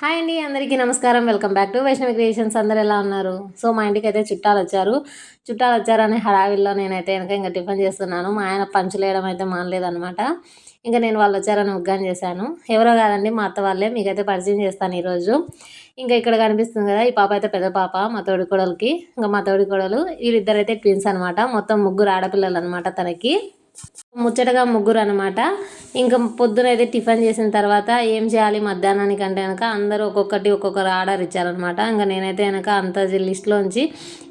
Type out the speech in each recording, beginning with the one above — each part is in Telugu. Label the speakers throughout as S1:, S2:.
S1: హాయ్ అండి, అందరికీ నమస్కారం. Welcome back to Vaishnavi creations. అందరు ఎలా ఉన్నారు? సో మా ఇంటికి అయితే చుట్టాలు వచ్చారని హడావిల్లో నేనైతే ఇంకా టిఫిన్ చేస్తున్నాను. మా ఆయన పంచులు వేయడం అయితే మానలేదనమాట. ఇంకా నేను వాళ్ళు వచ్చారని ఉగ్గాని చేశాను. ఎవరో కాదండి, మా అత్త వాళ్ళే. మీకైతే పరిచయం చేస్తాను ఈరోజు. ఇంకా ఇక్కడ కనిపిస్తుంది కదా, ఈ పాప అయితే పెద్ద పాప, మా తోడి కోడలికి. ఇంకా మా తోడి కోడలు వీళ్ళిద్దరైతే ట్విన్స్ అనమాట. మొత్తం ముగ్గురు ఆడపిల్లలు అనమాట తనకి. ముచ్చటగా ముగ్గురు అనమాట. ఇంకా పొద్దునైతే టిఫిన్ చేసిన తర్వాత ఏం చేయాలి మధ్యాహ్నానికి అంటే కనుక అందరూ ఒక్కొక్కరు ఆర్డర్ ఇచ్చారనమాట. ఇంకా నేనైతే కనుక అంత లిస్ట్లోంచి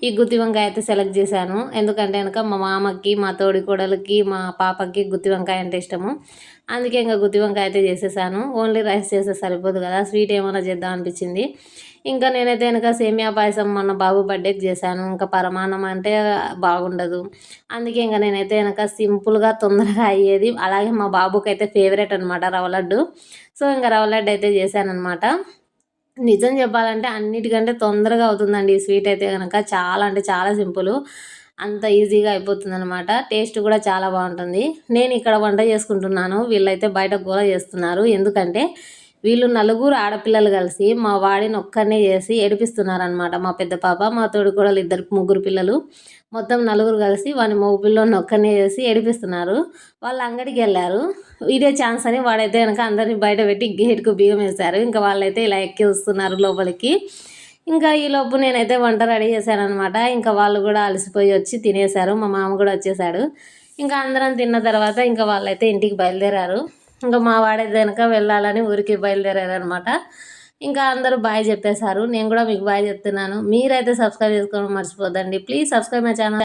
S1: ఈ గుత్తి వంకాయ అయితే సెలెక్ట్ చేశాను. ఎందుకంటే కనుక మా మామకి, మా తోడి కోడలికి, మా పాపకి గుత్తి వంకాయ అంటే ఇష్టము. అందుకే ఇంకా గుత్తి వంకాయ అయితే చేసేసాను. ఓన్లీ రైస్ చేస్తే సరిపోదు కదా, స్వీట్ ఏమైనా చేద్దాం అనిపించింది. ఇంకా నేనైతే కనుక సేమియా పాయసం మొన్న బాబు బర్త్డేకి చేశాను. ఇంకా పరమాన్నం అంటే బాగుండదు. అందుకే ఇంకా నేనైతే కనుక సింపుల్గా తొందరగా అయ్యేది, అలాగే మా బాబుకి అయితే ఫేవరెట్ అనమాట రవ్వ లడ్డు. సో ఇంకా రవ్వ లడ్డు అయితే చేశానమాట. నిజం చెప్పాలంటే అన్నిటికంటే తొందరగా అవుతుందండి ఈ స్వీట్ అయితే కనుక. చాలా అంటే చాలా సింపుల్, అంత ఈజీగా అయిపోతుంది అనమాట. టేస్ట్ కూడా చాలా బాగుంటుంది. నేను ఇక్కడ వంట చేసుకుంటున్నాను, వీళ్ళైతే బయట గోల చేస్తున్నారు. ఎందుకంటే వీళ్ళు నలుగురు ఆడపిల్లలు కలిసి మా వాడిని ఒక్కరినే చేసి ఏడిపిస్తున్నారనమాట. మా పెద్ద పాప, మా తోడుకోడలు, ఇద్దరు ముగ్గురు పిల్లలు, మొత్తం నలుగురు కలిసి వాని మగ పిల్లోని ఒక్కరినే చేసి ఏడిపిస్తున్నారు. వాళ్ళు అంగడికి వెళ్ళారు. ఇదే ఛాన్స్ అని వాడైతే కనుక అందరిని బయట పెట్టి గేట్కు బియ్యం వేశారు. ఇంకా వాళ్ళైతే ఇలా ఎక్కి వస్తున్నారు లోపలికి. ఇంకా ఈలోపు నేనైతే వంట రెడీ చేశాను అనమాట. ఇంకా వాళ్ళు కూడా అలసిపోయి వచ్చి తినేశారు. మా మామ కూడా వచ్చేసాడు. ఇంకా అందరం తిన్న తర్వాత ఇంకా వాళ్ళైతే ఇంటికి బయలుదేరారు. ఇంకా మా వాడైతే కనుక వెళ్ళాలని ఊరికి బయలుదేరారు అనమాట. ఇంకా అందరూ బాయ్ చెప్పేశారు. నేను కూడా మీకు బాయ్ చెప్తున్నాను. మీరైతే సబ్స్క్రైబ్ చేసుకోవడం మర్చిపోద్దండి. Please subscribe my channel.